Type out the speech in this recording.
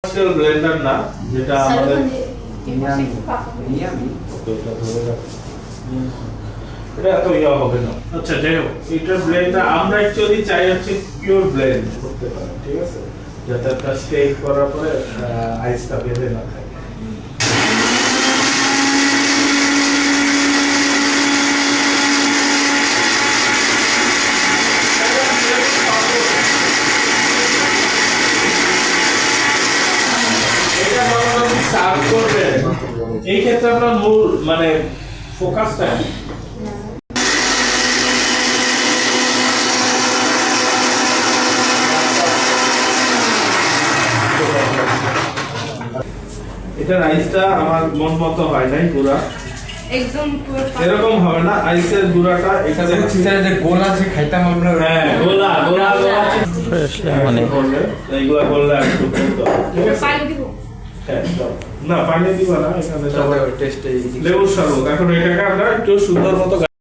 Commercial Blender না, যেটা আমাদের এটা এত ইয়া হবে না। আচ্ছা যাই হোক, এটা ব্লেন্ডার আমরা অ্যাকচুয়ালি চাই হচ্ছে পিওর ব্লেন্ড করতে পারে, ঠিক আছে, যাতে একটা স্টেক করার পরে আইসটা বেঁধে না থাকে। এই ক্ষেত্রে আপনার মূল মানে ফোকাসটা এটা আইসটা আমার মন মতো হয় নাই পুরা একদম এরকম হবে না। আইসের গুড়াটা এখানে যে গোলা যে খাইতাম আমরা, হ্যাঁ গোলা গোলা গোলা মানে এইগুলা করলে আর একটু করতে হবে, ঠিক আছে। পানি দিব হ্যাঁ দাও। না পানি দিবা না, এখানে টেস্টে লেবুর শরবত। এখন এটাকে আমরা একটু সুন্দর মতো